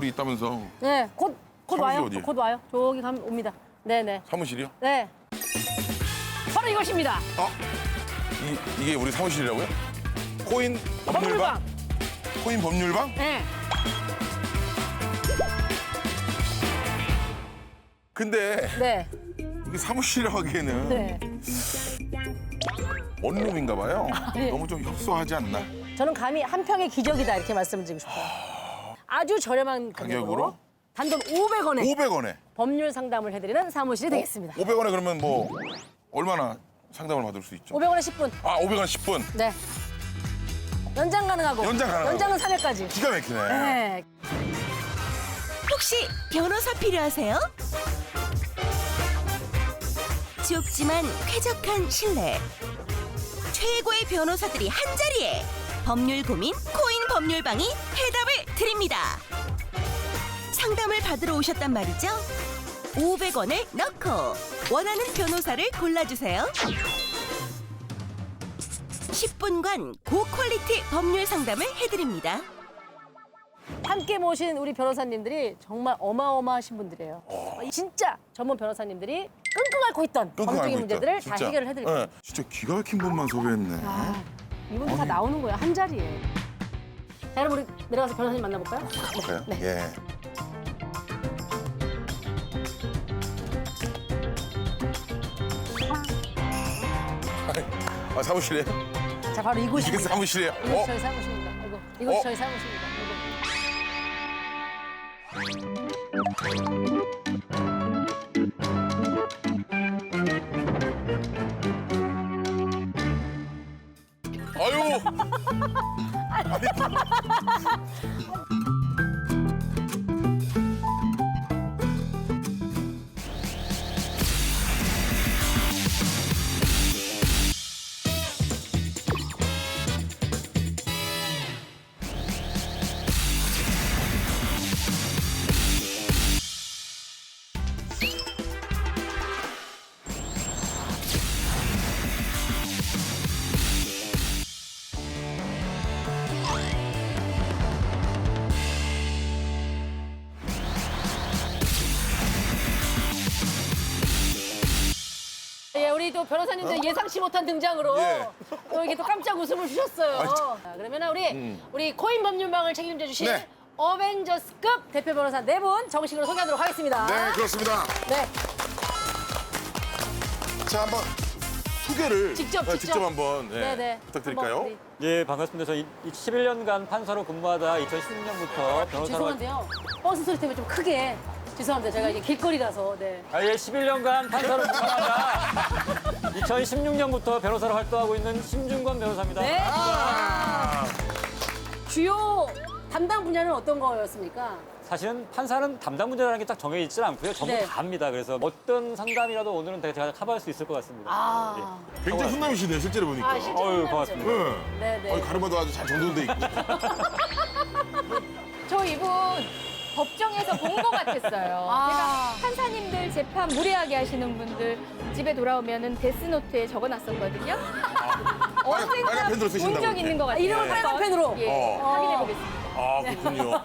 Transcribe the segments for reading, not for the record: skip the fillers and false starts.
어디 있다면서. 네, 곧 사무실 와요. 어디예요? 곧 와요. 저기 가면 옵니다. 네네. 사무실이요? 네. 바로 이것입니다. 이게 우리 사무실이라고요? 코인 법률방? 법률방. 코인 법률방? 네. 근데 네. 이게 사무실이라고 하기에는 네. 원룸인가 봐요. 네. 너무 좀 협소하지 않나? 저는 감히 한 평의 기적이다 이렇게 말씀드리고 싶어요. 아주 저렴한 가격으로 가격으로? 단돈 500원에 500원에. 법률 상담을 해드리는 사무실이 되겠습니다. 500원에 그러면 뭐 얼마나 상담을 받을 수 있죠? 500원에 10분. 아, 500원 10분. 네. 연장 가능하고. 연장 가능하고. 연장은 3회까지. 기가 막히네. 네. 혹시 변호사 필요하세요? 좁지만 쾌적한 실내. 최고의 변호사들이 한자리에 법률 고민 코인 법률방이 해답을 드립니다. 상담을 받으러 오셨단 말이죠? 500원을 넣고 원하는 변호사를 골라주세요. 10분간 고퀄리티 법률 상담을 해드립니다. 함께 모신 우리 변호사님들이 정말 어마어마하신 분들이에요. 진짜 전문 변호사님들이 끙끙 앓고 있던 끙끙 법적인 앓고 문제들을 있다, 다 진짜. 해결을 해드릴게요. 네, 진짜 기가 막힌 분만 섭외했네. 이분들 다 나오는 거예요, 한 자리에. 자, 여러분 우리 내려가서 변호사님 만나볼까요? 그래요? 네. 예. 아, 사무실에? 자, 바로 이게 이곳입니다. 사무실이에요? 이곳이 저희 사무실입니다. 이곳이 어? 저희 사무실입니다. 아유! 예, 우리 또 변호사님들 예상치 못한 등장으로 예. 또 이게 또 깜짝 웃음을 주셨어요. 자, 그러면 우리 코인 법률방을 책임져 주신 네. 어벤져스급 대표 변호사 네 분 정식으로 소개하도록 하겠습니다. 네, 그렇습니다. 네. 자, 한번 소개를 직접. 직접 한번 예, 네네. 부탁드릴까요? 한번 우리 예, 반갑습니다. 저 11년간 판사로 근무하다 2016년부터 변호사로 죄송한데요. 버스 소리 때문에 좀 크게. 죄송합니다. 제가 이게 길거리라서. 네. 예, 11년간 판사로 근무하다 2016년부터 변호사로 활동하고 있는 심준권 변호사입니다. 네. 주요 담당 분야는 어떤 거였습니까? 사실은 판사는 담당 문제라는 게 딱 정해져 있지 않고요. 전부 네. 다 합니다. 그래서 어떤 상담이라도 오늘은 제가 커버할 수 있을 것 같습니다. 아. 굉장히 훈남이시네요, 실제로 보니까. 아, 실제 어휴, 훈남이죠. 고맙습니다. 네. 네네. 가르마도 아주 잘 정돈돼 있고. 저 이분 법정에서 본 것 같았어요. 아. 제가 판사님들 재판 무례하게 하시는 분들 집에 돌아오면은 데스노트에 적어놨었거든요. 빨간 펜으로 쓰신다고 본 적 그랬네. 있는 것 같아요. 이름을 빨간 펜으로? 예, 확인해 보겠습니다. 아, 그렇군요.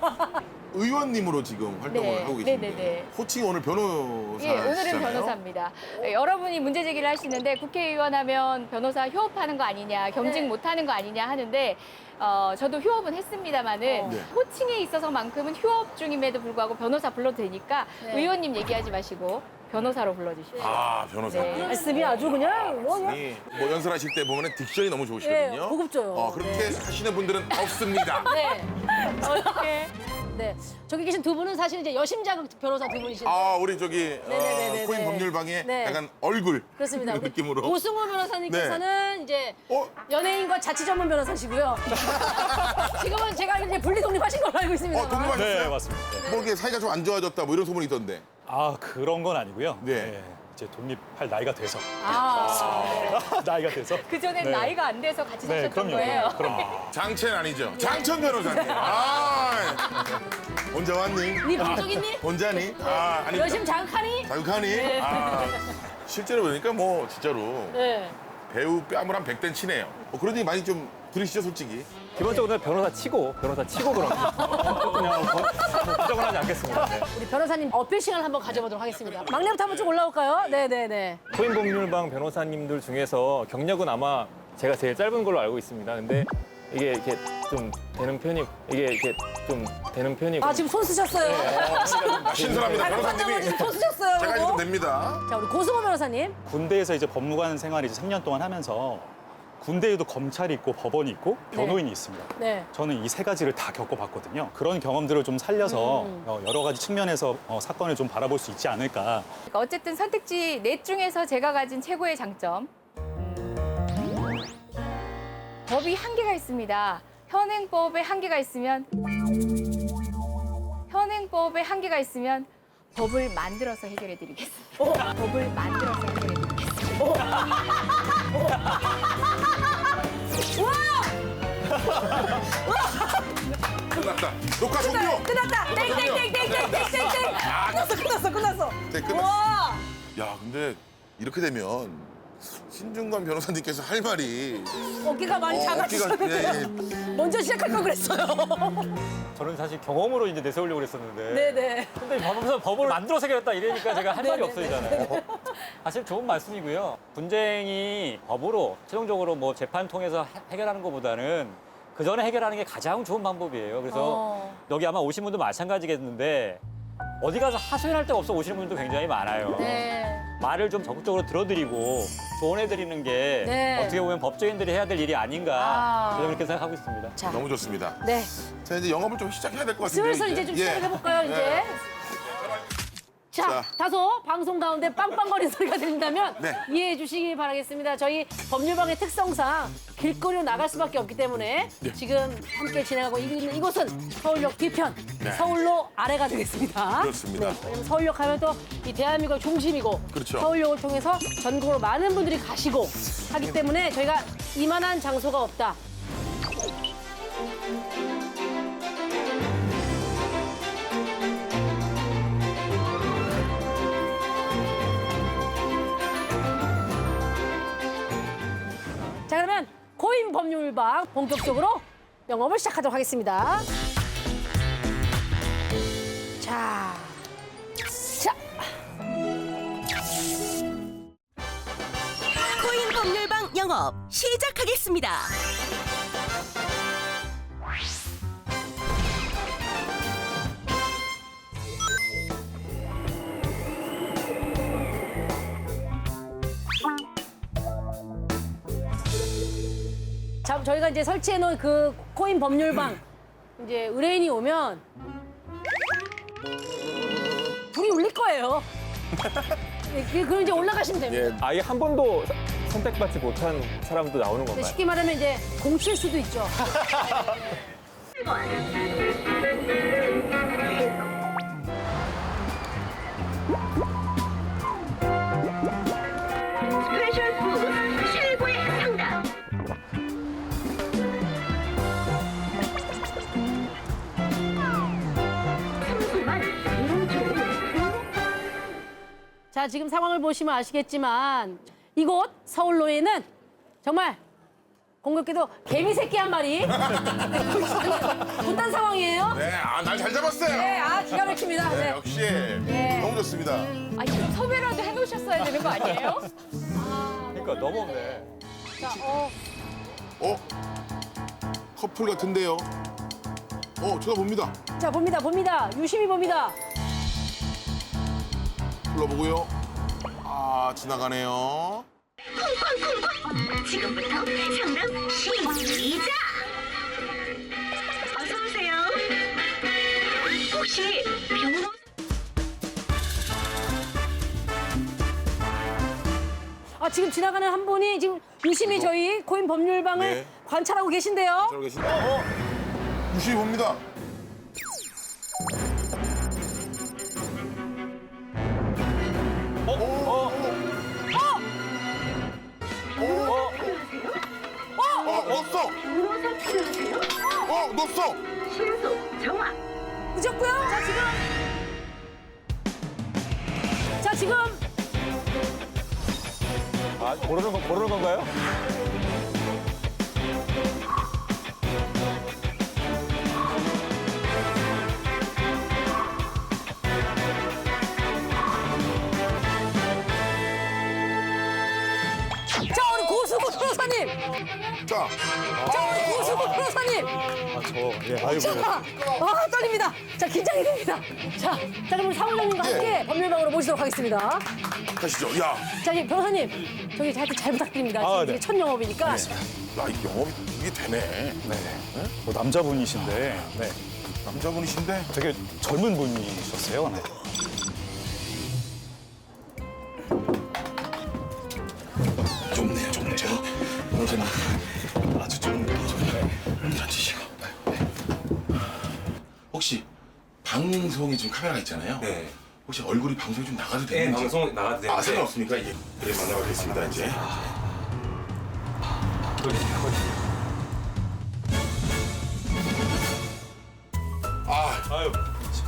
의원님으로 지금 활동을 네, 하고 계신데 네네네. 호칭 오늘 변호사시잖아요. 예, 오늘은 변호사입니다. 여러분이 문제 제기를 하시는데 국회의원 하면 변호사 휴업하는 거 아니냐, 겸직 못하는 거 아니냐 하는데 저도 휴업은 했습니다마는 네. 호칭에 있어서만큼은 휴업 중임에도 불구하고 변호사 불러도 되니까 네. 의원님 얘기하지 마시고 변호사로 불러주십시오. 아, 변호사. 네. 말씀이 아주 그냥 뭐 그냥 뭐 연설하실 때 보면 딕션이 너무 좋으시거든요. 예, 고급져요. 그렇게 네. 하시는 분들은 없습니다. 네. 어떻게? 네. 저기 계신 두 분은 사실 이제 여심자극 변호사 두 분이신데. 아, 우리 저기 네네네네. 코인 법률방의 네. 약간 얼굴 그렇습니다. 이런 느낌으로. 오승호 변호사님께서는 이제 어? 연예인과 자치 전문 변호사시고요. 지금은 제가 이제 분리 독립하신 걸로 알고 있습니다. 독립하셨어요? 네, 맞습니다. 뭐 이렇게 사이가 좀 안 좋아졌다 뭐 이런 소문이 있던데. 아, 그런 건 아니고요. 네. 이제 독립할 나이가 돼서. 아, 나이가 돼서. 그전엔 네. 나이가 안 돼서 같이 네, 사셨던 그럼요. 거예요. 그럼요. 장첸 아니죠? 장천 변호사님. 아, 혼자 왔니? 네 본적 있니? 혼자니? 아, 아니. 여심 자극하니? 자극하니? 아, 실제로 보니까 뭐 진짜로 네. 배우 뺨을 한 100대 치네요. 그런 얘기 많이 좀 들으시죠, 솔직히? 기본적으로 변호사 치고 그런 거. 전혀 부정을 하지 않겠습니다. 네. 우리 변호사님 어필 시간을 한번 가져보도록 하겠습니다. 막내부터 한번 쭉 올라올까요? 네네네. 코인법률방 변호사님들 중에서 경력은 아마 제가 제일 짧은 걸로 알고 있습니다. 근데 이게 이렇게 좀 되는 편이 아 지금 손 쓰셨어요. 신선합니다. 변호사님이. 지금 손 쓰셨어요. 제가 이제 그리고. 좀 냅니다. 자 우리 고승호 변호사님. 군대에서 이제 법무관 생활을 이제 3년 동안 하면서 군대에도 검찰이 있고 법원이 있고 변호인이 있습니다. 네. 저는 이 세 가지를 다 겪어봤거든요. 그런 경험들을 좀 살려서 여러 가지 측면에서 사건을 좀 바라볼 수 있지 않을까. 그러니까 어쨌든 선택지 넷 중에서 제가 가진 최고의 장점. 법이 한계가 있습니다. 현행법에 한계가 있으면 법을 만들어서 해결해 드리겠습니다. 법을 만들어서 해결해 드리겠습니다. 끝났다. 녹화 종료. 끝났다. 땡땡땡땡땡땡땡땡. 끝났어. 네, 끝났어. 와. 야, 근데 이렇게 되면 신중관 변호사님께서 할 말이 어깨가 많이 작아지셨는데 어깨가 먼저 시작할 걸 그랬어요. 저는 사실 경험으로 이제 내세우려고 그랬었는데. 네네. 근데 법을 만들어서 해결했다 이러니까 제가 할 말이 없어지잖아요. 사실 좋은 말씀이고요. 분쟁이 법으로 최종적으로 뭐 재판 통해서 해결하는 것보다는 그 전에 해결하는 게 가장 좋은 방법이에요. 그래서 여기 아마 오신 분도 마찬가지겠는데 어디 가서 하소연할 데가 없어 오시는 분들도 굉장히 많아요. 네. 말을 좀 적극적으로 들어드리고 조언해드리는 게 네. 어떻게 보면 법조인들이 해야 될 일이 아닌가 저는 그렇게 생각하고 있습니다. 자, 너무 좋습니다. 네. 자, 이제 영업을 좀 시작해야 될 것 같은데. 슬슬 이제 좀 시작을 해볼까요, 이제? 자, 자. 다소 방송 가운데 빵빵거리는 소리가 들린다면 네. 이해해 주시기 바라겠습니다. 저희 법률방의 특성상 길거리로 나갈 수밖에 없기 때문에 지금 함께 진행하고 있는 이곳은 서울역 뒤편, 서울로 아래가 되겠습니다. 그렇습니다. 네, 왜냐면 서울역 하면 또 이 대한민국의 중심이고 그렇죠. 서울역을 통해서 전국으로 많은 분들이 가시고 하기 때문에 저희가 이만한 장소가 없다. 자 그러면 코인 법률방 본격적으로 영업을 시작하도록 하겠습니다. 자, 코인 법률방 영업 시작하겠습니다. 자, 저희가 이제 설치해놓은 그 코인 법률방 이제 의뢰인이 오면 불이 울릴 거예요. 네, 그럼 이제 올라가시면 됩니다. 아예 한 번도 선택받지 못한 사람도 나오는 네, 건가요? 쉽게 말하면 이제 공칠 수도 있죠. 스페셜 푸드 최고의 상담. 자, 지금 상황을 보시면 아시겠지만 이곳 서울로에는 정말 공교롭게도 개미 새끼 한 마리 붙단 상황이에요. 네, 날 잘 잡았어요. 네, 아 기가 막힙니다. 네, 네. 역시 네. 너무 좋습니다. 아, 이거 섭외라도 해놓으셨어야 되는 거 아니에요? 그러니까 너무 없네. 자, 어? 커플 같은데요. 쳐다봅니다. 자 봅니다. 유심히 봅니다. 불러보고요. 아, 지나가네요. 지금부터 상담 시작. 어서 오세요. 혹시 변호 아 지금 지나가는 한 분이 지금 유심히 저희 코인 법률방을 네. 관찰하고 계신데요. 저러 계신다. 유심히 봅니다. 넣었어. 넣었어. 늦었고요. 자 지금 아, 모르는 건가요? 자, 고수부 변호사님. 떨립니다. 자, 긴장이 됩니다. 자, 그럼 우리 사무장님과 예. 함께 법률방으로 모시도록 하겠습니다. 가시죠. 야, 자, 변호사님, 저기 하여튼 잘 부탁드립니다. 지금 이게 첫 영업이니까. 야, 이 영업이 이게 되네. 네. 뭐 남자분이신데 네. 남자분이신데 되게 젊은 분이셨어요. 네. 좁네요. 변호사님 아주 좀 앉으시고. 혹시 방송에 지금 카메라가 있잖아요. 네. 혹시 얼굴이 방송에 좀 나가도 네, 되는지? 방송 나가도 되는데. 아, 상관없습니까? 예. 그래, 만나보겠습니다, 이제.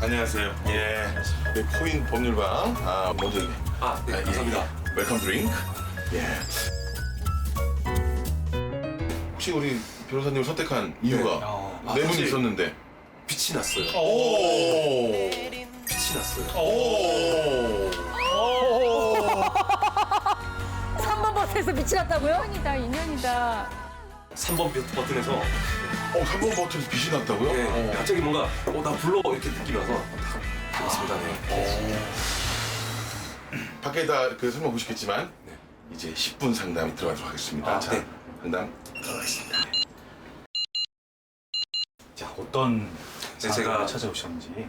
안녕하세요. 예. 네, 코인 법률방. 먼저. 네, 감사합니다. 웰컴 드링크. 예. 혹시 우리 변호사님을 선택한 이유가 내분이 사실 있었는데. 빛이 났어요. 오. 빛이 났어요. 오. 3번 버튼에서 빛이 났다고요? 인연이다, 인연이다. 3번 버튼에서 3번 버튼에서 빛이 났다고요? 네, 갑자기 뭔가 나 불러 이렇게 느끼면서 딱 들었습니다. 네. 밖에다 그 설명 보시겠지만 네. 이제 10분 상담이 들어가도록 하겠습니다. 자, 네. 상담 들어가겠습니다. 자, 어떤 제가- 제가 찾아오셨는지. 네.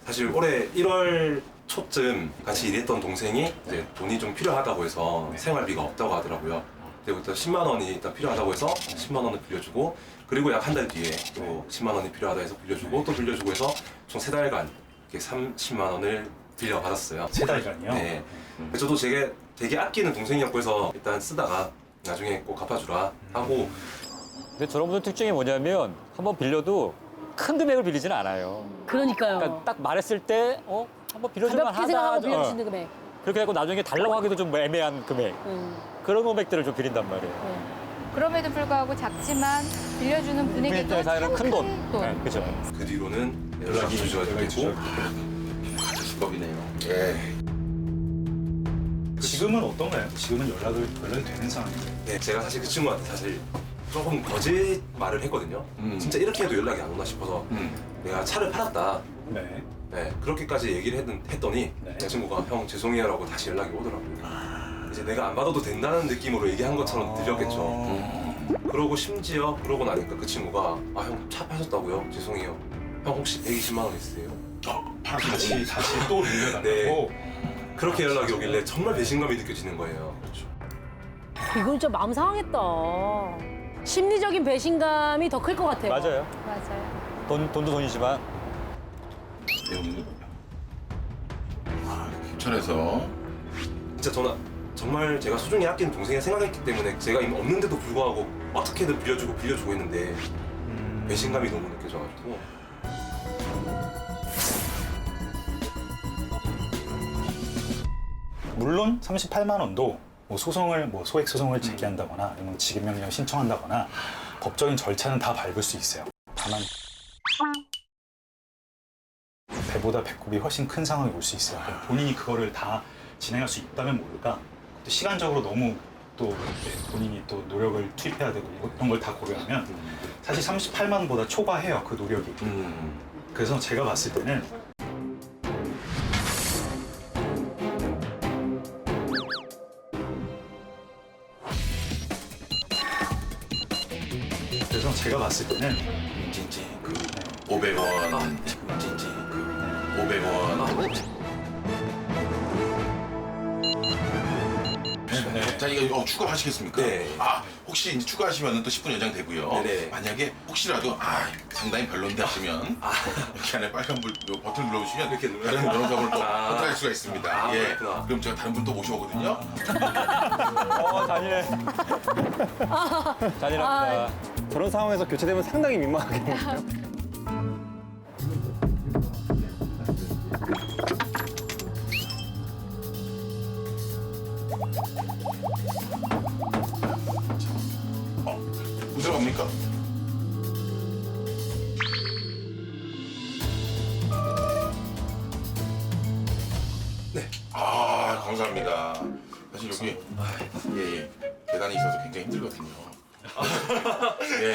사실 올해 1월 초쯤 같이 일했던 동생이 이제 돈이 좀 필요하다고 해서 생활비가 없다고 하더라고요. 그때부터 10만 원이 일단 필요하다고 해서 10만 원을 빌려주고, 그리고 약 한 달 뒤에 또 10만 원이 필요하다 해서 빌려주고 또 빌려주고 해서 총 3달간 이렇게 30만 원을 빌려받았어요. 3달간이요? 네. 저도 되게 아끼는 동생이었고 해서 일단 쓰다가 나중에 꼭 갚아주라 하고. 근데 저런 분들 특징이 뭐냐면 한번 빌려도 큰 금액을 빌리지는 않아요. 그러니까요. 그러니까 딱 말했을 때 한번 빌려줄만 가볍게 하다. 생각하고 빌려주시는 금액. 그렇게 하고 나중에 달라고 하기도 좀 애매한 금액. 그런 금액들을 좀 빌린단 말이에요. 그럼에도 불구하고 작지만 빌려주는 분에게도 분의 사이는 큰 돈. 돈. 네, 그죠. 그 뒤로는 연락이 주저되고. 수법이네요. 예. 지금은 어떤가요? 지금은 연락이 되는 상황인가요? 네, 제가 사실 그 친구한테 사실 조금 거짓말을 했거든요. 진짜 이렇게 해도 연락이 안 오나 싶어서 내가 차를 팔았다. 네. 네, 그렇게까지 얘기를 했더니 네. 내 친구가 형 죄송해요라고 다시 연락이 오더라고요. 이제 내가 안 받아도 된다는 느낌으로 얘기한 것처럼 들렸겠죠. 그러고 심지어 그러고 나니까 그 친구가 형 차 파셨다고요? 죄송해요. 형 혹시 120만 원 있으세요? 다시 또 빌려달라고? 네. 그렇게 연락이 오길래 정말 배신감이 느껴지는 거예요. 이건 진짜 마음 상하겠다. 심리적인 배신감이 더 클 것 같아요. 맞아요. 맞아요. 돈도 돈이지만. 내용이 협찬해서 진짜 저는 정말 제가 소중히 아끼는 동생이 생각했기 때문에 제가 이미 없는데도 불구하고 어떻게든 빌려주고 했는데 배신감이 너무 느껴져가지고. 물론 38만 원도 뭐 소액 소송을 제기한다거나 아니면 지급명령을 신청한다거나 법적인 절차는 다 밟을 수 있어요. 다만 배보다 배꼽이 훨씬 큰 상황이 올 수 있어요. 그럼 본인이 그거를 다 진행할 수 있다면 모를까? 또 시간적으로 너무 또 이렇게 본인이 또 노력을 투입해야 되고 이런 걸 다 고려하면 사실 38만 원보다 초과해요, 그 노력이. 그래서 제가 봤을 때는 그래서 제가 봤을 때는 찐찐 그 500원 찐찐 그 500원 자, 이거 추가하시겠습니까? 네. 혹시 이제 추가하시면 또 10분 연장되고요. 네네. 만약에 혹시라도 상당히 별론데 하시면 여기 안에 빨간불 버튼 눌러주시면 이렇게 눌러요? 다른 변호사분을 또 선택할 수가 있습니다. 예. 그렇구나. 그럼 제가 다른 분 또 모셔오거든요. 잔인해. 잔인합니다. 저런 상황에서 교체되면 상당히 민망하겠네요. 무슨 겁니까? 네. 감사합니다. 사실 여기 계단이 있어서 굉장히 힘들거든요. 예.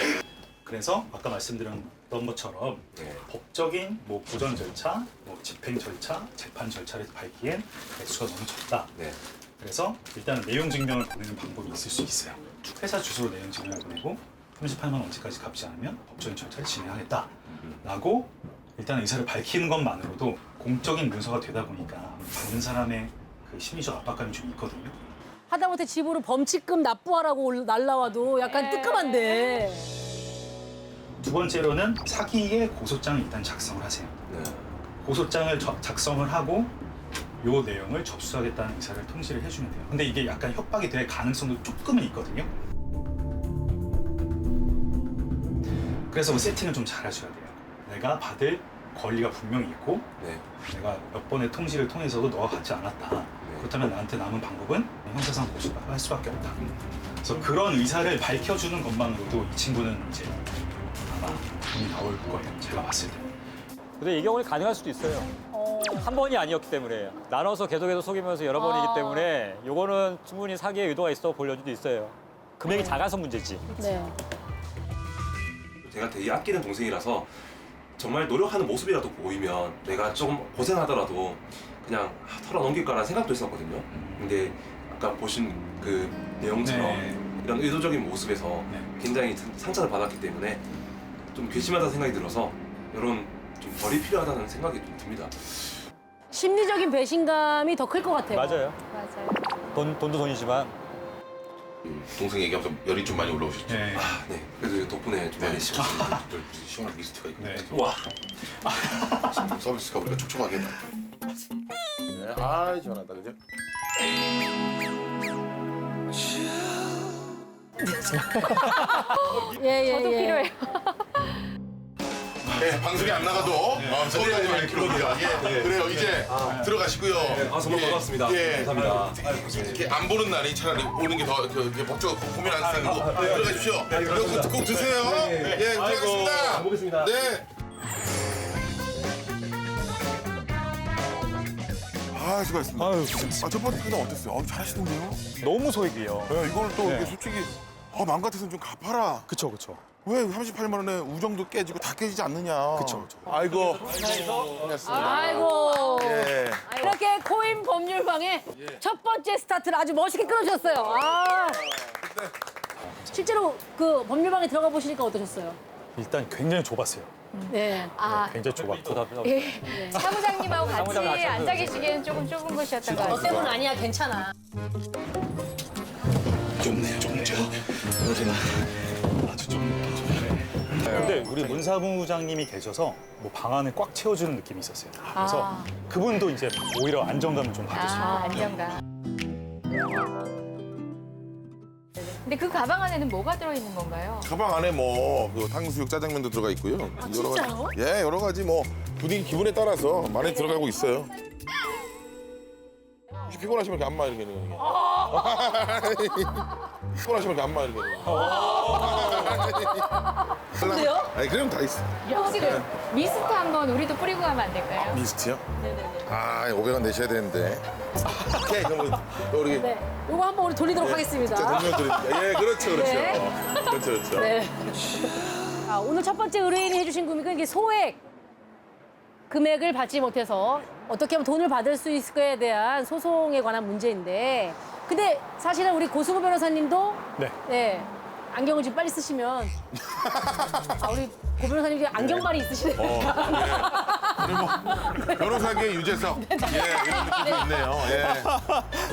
그래서 아까 말씀드렸던 것처럼 네. 법적인 뭐 보전 절차, 뭐 집행 절차, 재판 절차를 밟기엔 액수가 너무 적다. 네. 그래서 일단은 내용 증명을 보내는 방법이 있을 수 있어요. 회사 주소로 내용 증명을 보내고 38만 원치까지 갚지 않으면 법적인 절차를 진행하겠다. 라고 일단 의사를 밝히는 것만으로도 공적인 문서가 되다 보니까 받는 사람의 그 심리적 압박감이 좀 있거든요. 하다못해 집으로 범칙금 납부하라고 날라와도 약간 뜨끔한데. 두 번째로는 사기의 고소장을 일단 작성을 하세요. 네. 고소장을 작성을 하고 요 내용을 접수하겠다는 의사를 통지를 해주면 돼요. 근데 이게 약간 협박이 될 가능성도 조금은 있거든요. 그래서 그 세팅을 좀 잘 하셔야 돼요. 내가 받을 권리가 분명히 있고 네. 내가 몇 번의 통지를 통해서도 너가 받지 않았다. 그렇다면 나한테 남은 방법은 형사상 고소를 할 수밖에 없다. 그래서 그런 의사를 밝혀주는 것만으로도 이 친구는 이제 아마 돈이 나올 거예요. 제가 봤을 때. 근데 이 경우는 가능할 수도 있어요. 한 번이 아니었기 때문에 나눠서 계속해서 속이면서 여러 번이기 때문에 요거는 충분히 사기의 의도가 있어 볼 여지도 있어요. 금액이 작아서 문제지. 네. 제가 되게 아끼는 동생이라서 정말 노력하는 모습이라도 보이면 내가 좀 고생하더라도 그냥 털어넘길까라는 생각도 했었거든요. 근데 아까 보신 그 내용처럼 네. 이런 의도적인 모습에서 네. 굉장히 상처를 받았기 때문에 좀 괘씸하다는 생각이 들어서 이런 좀 벌이 필요하다는 생각이 좀 듭니다. 심리적인 배신감이 더 클 것 같아요. 맞아요. 맞아요. 돈도 돈이지만 동생 얘기하면서 열이 좀 많이 올라오셨죠? 네. 아, 네. 그래도 덕분에 좀 많이 식었습니다. 무슨 시원한 미스트가 있고. 네. 와. 서비스가 우리가 촉촉하게. 네. 아, 시원하다, 그죠? 예, 예, 저도 예. 필요해요. 네, 방송이 안 나가도 서울까지만 들어옵니다. 예, 그래요. 이제 들어가시고요. 아, 정말 반갑습니다. 예, 감사합니다. 이렇게 안 보는 날이 차라리 오는 게 더 법적으로 고민 안 쓰고 들어가십시오. 이거 꼭 드세요. 예, 들어가겠습니다. 보겠습니다. 네. 아, 수고하셨습니다. 아유, 첫 번째 회담 어땠어요? 잘하시던데요? 너무 소액이에요. 네, 이거를 또 네. 이게 솔직히 마음 같아서는 좀 갚아라. 그쵸, 그쵸. 왜 38만 원에 우정도 깨지고 다 깨지지 않느냐. 그쵸. 아이고. 반갑습니다. 아이고. 예. 이렇게 코인 법률방의 첫 번째 스타트를 아주 멋있게 끊어주셨어요. 아. 실제로 그 법률방에 들어가 보시니까 어떠셨어요? 일단 굉장히 좁았어요. 네. 아, 굉장히 좁았고. 예. 사무장님하고 같이 사무장 같이 앉아 계시기에는 조금 좁은 곳이었던 것 너 같아요. 때문 아니야, 괜찮아. 좁네요, 좁죠. 아주 좀 근데 우리 문사부장님이 계셔서 뭐 방안을 꽉 채워주는 느낌이 있었어요. 그래서 그분도 이제 오히려 안정감을 좀 받으시고. 안정감. 근데 그 가방 안에는 뭐가 들어있는 건가요? 가방 안에 그 탕수육, 짜장면도 들어가 있고요. 진짜요? 예, 여러 가지 분위기 기분에 따라서 많이 들어가고 있어요. 혹시 피곤하시면 이렇게 안마 이렇게 있는 거. 피곤하시면 이렇게 안마 이렇게 있는 거. 근데요? 아니, 그럼 다 있어. 혹시 그 미스트 한번 우리도 뿌리고 가면 안 될까요? 미스트요? 아, 500원 내셔야 되는데. 오케이, 그럼 우리 네. 요거 한번 우리 돌리도록 하겠습니다. 동료들입니다. 예, 그렇죠, 그렇죠. 네. 그렇죠, 그렇죠. 네. 아, 오늘 첫 번째 의뢰인이 해주신 금액은 이게 소액 금액을 받지 못해서 어떻게 하면 돈을 받을 수 있을까에 대한 소송에 관한 문제인데, 근데 사실은 우리 고승우 변호사님도 네. 안경을 좀 빨리 쓰시면 우리 고 변호사님 지금 안경발이 있으시네요. 변호사계의 유재석. 예, 이런 느낌이 있네요. 예.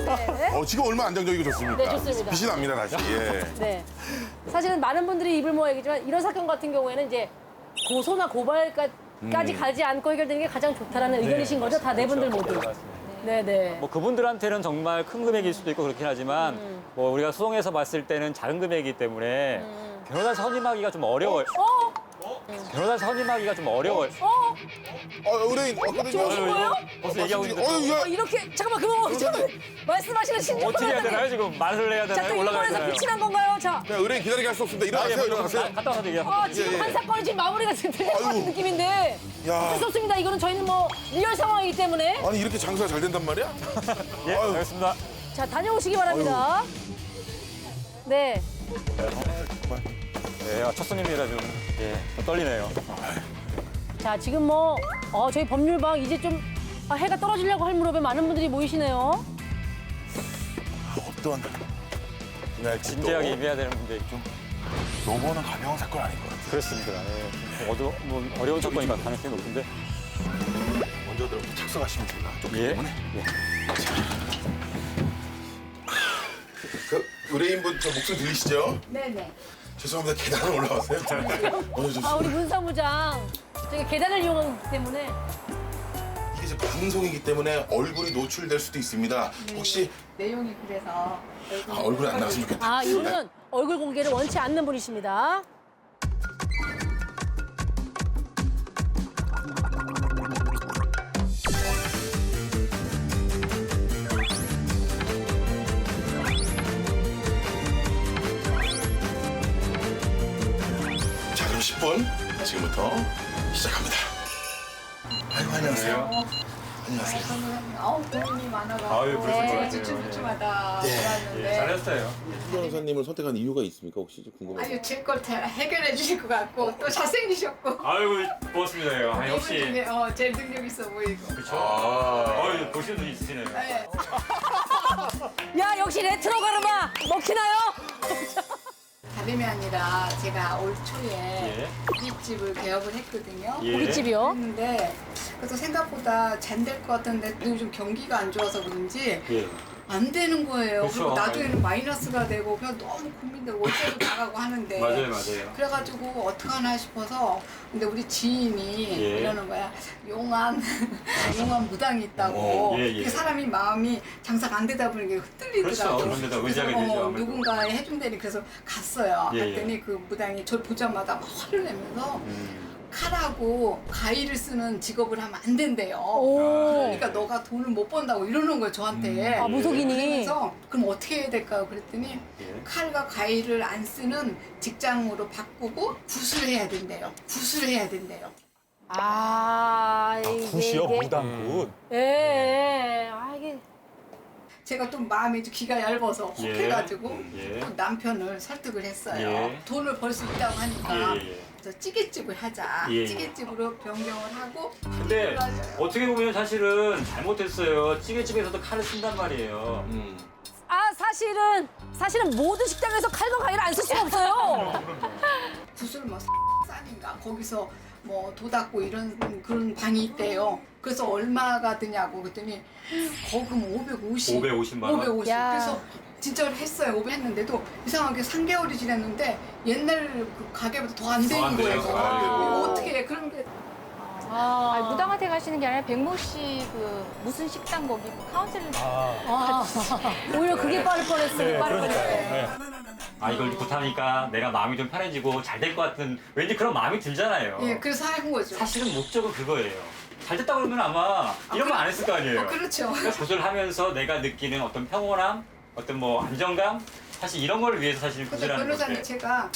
네. 지금 얼마나 안정적이고 좋습니까? 네, 좋습니다. 빛이 납니다, 다시. 예. 네. 사실은 많은 분들이 입을 모아 얘기지만 이런 사건 같은 경우에는 이제 고소나 고발까지 가지 않고 해결되는 게 가장 좋다라는 의견이신 거죠? 다 네 분들 모두. 네네. 뭐 그분들한테는 정말 큰 금액일 수도 있고 그렇긴 하지만 뭐 우리가 소송에서 봤을 때는 작은 금액이기 때문에 변호사 선임하기가 좀 어려워요. 변호사 선임하기가 좀 어려워요. 의뢰인 왔거든요. 오신 거예요? 벌써 얘기하고 있는데 야. 이렇게 잠깐만 그럼 말씀하시는 신주 어떻게 해야 되나요 지금? 말을 해야 자, 되나요? 또 올라가야 일본에서 되나요? 빛이 난 건가요? 자, 그냥 의뢰인 기다리게 할 수 없습니다. 일어나세요, 일어나세요. 갔다 와서 얘기해. 지금 예. 한 사건이 지금 마무리가 지금 될 것 같은 아유. 느낌인데 야. 어쩔 수 없습니다. 이거는 저희는 리얼 상황이기 때문에 아니, 이렇게 장사가 잘 된단 말이야? 예, 알겠습니다. 자 다녀오시기 바랍니다. 네, 네, 첫 손님이라 좀, 좀 떨리네요. 자, 지금 뭐 저희 법률방 이제 좀 해가 떨어지려고 할 무렵에 많은 분들이 모이시네요. 어떤 분야일지 진지하게 또 임해야 되는 분데 좀 너무나 가벼운 사건 아닌 것 같아요. 그렇습니다. 네. 뭐 어려운 사건이니까 가능성이 높은데. 먼저들 착석하시면 됩니다. 좀 예. 때문에. 그 의뢰인분 저 목소리 들리시죠? 네네. 죄송합니다. 계단을 올라왔어요. 오늘 좀 우리 문사부장 저기 계단을 이용하기 때문에 이게 이제 방송이기 때문에 얼굴이 노출될 수도 있습니다. 혹시 내용이 그래서 얼굴이 안 나왔으면 좋겠다. 이분은 얼굴 공개를 원치 않는 분이십니다. 자, 그럼 10분 지금부터 시작합니다. 아이고, 안녕하세요. 안녕하세요. 아우 고민이 많아가지고 아유, 그러실 것 같아요. 주춤주춤하다 예. 그러는데 잘했어요. 변호사님을 선택한 이유가 있습니까? 혹시 궁금해요. 아유 제 걸 다 해결해 주실 것 같고 또 잘생기셨고 아이고, 고맙습니다. 아, 이분 역시. 중에 제일 능력 있어 보이고 그렇죠. 아, 보시는 분이 있으시네요. 네. 야, 역시 레트로 가르마 먹히나요? 다름이 아니라 제가 올 초에 예. 고깃집을 개업을 했거든요. 예. 고깃집이요? 했는데 그래서 생각보다 잘 될 것 같은데 요즘 경기가 안 좋아서 그런지 예. 안 되는 거예요. 그렇죠. 그리고 나중에는 마이너스가 되고 그냥 너무 고민되고 월세도 나가고 하는데 맞아요. 그래가지고 어떡하나 싶어서 근데 우리 지인이 예. 이러는 거야 용한 무당이 있다고 예. 그 사람이 마음이 장사가 안 되다 보니 흔들리더라고요. 그렇죠. 그런 데다 의지하게 그래서, 되죠, 아무래도. 누군가 해준다니 그래서 갔어요. 예, 갔더니 그 무당이 저를 보자마자 막 화를 내면서 칼하고 가위를 쓰는 직업을 하면 안 된대요. 오. 그러니까 너가 돈을 못 번다고 이러는 거예요 저한테. 아, 무속인이. 그래서 그럼 어떻게 해야 될까요? 그랬더니 예. 칼과 가위를 안 쓰는 직장으로 바꾸고 굿을 해야 된대요. 굿을 해야 된대요. 굿이요? 무당굿. 예. 이게 제가 또 마음이 좀 기가 얇아서 혹해가지고 예. 또 남편을 설득을 했어요. 예. 돈을 벌 수 있다고 하니까 예. 그래서 찌개집을 하자. 예. 찌개집으로 변경을 하고 근데 어떻게 보면 사실은 잘못했어요. 찌개집에서도 칼을 쓴단 말이에요. 사실은 모든 식당에서 칼과 가위를 안 쓸 수가 없어요. 굿을 뭐 싸니까 거기서 뭐 도닦고 이런 그런 방이 있대요. 그래서 얼마가 드냐고 그랬더니 거금 550. 550만 원? 550. 야. 그래서 진짜로 했어요. 500 했는데도 이상하게 3개월이 지났는데 옛날 그 가게보다 더 안 안 되는 돼요. 거예요. 아이고. 이거 어떻게 해? 그런 게 아, 무당한테 가시는 게 아니라 백모 씨 그 무슨 식당 거기 카운슬링 오히려 그게 빠를 뻔했어요. 빠를 뻔했어요. 이걸 굿하니까 내가 마음이 좀 편해지고 잘 될 것 같은 왠지 그런 마음이 들잖아요. 예, 그래서 한 거죠. 사실은 목적은 그거예요. 잘 됐다 그러면 아마 이런 말 안 했을 거 아니에요. 그렇죠. 그러니까 굿을 하면서 내가 느끼는 어떤 평온함, 어떤 뭐 안정감, 사실 이런 걸 위해서 사실 근데 굿이라는 변호사님 건데. 제가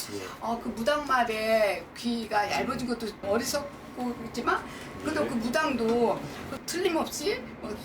그 무당 말에 귀가 얇아진 것도 어리석고 있지만 그래도 그 무당도 그 틀림없이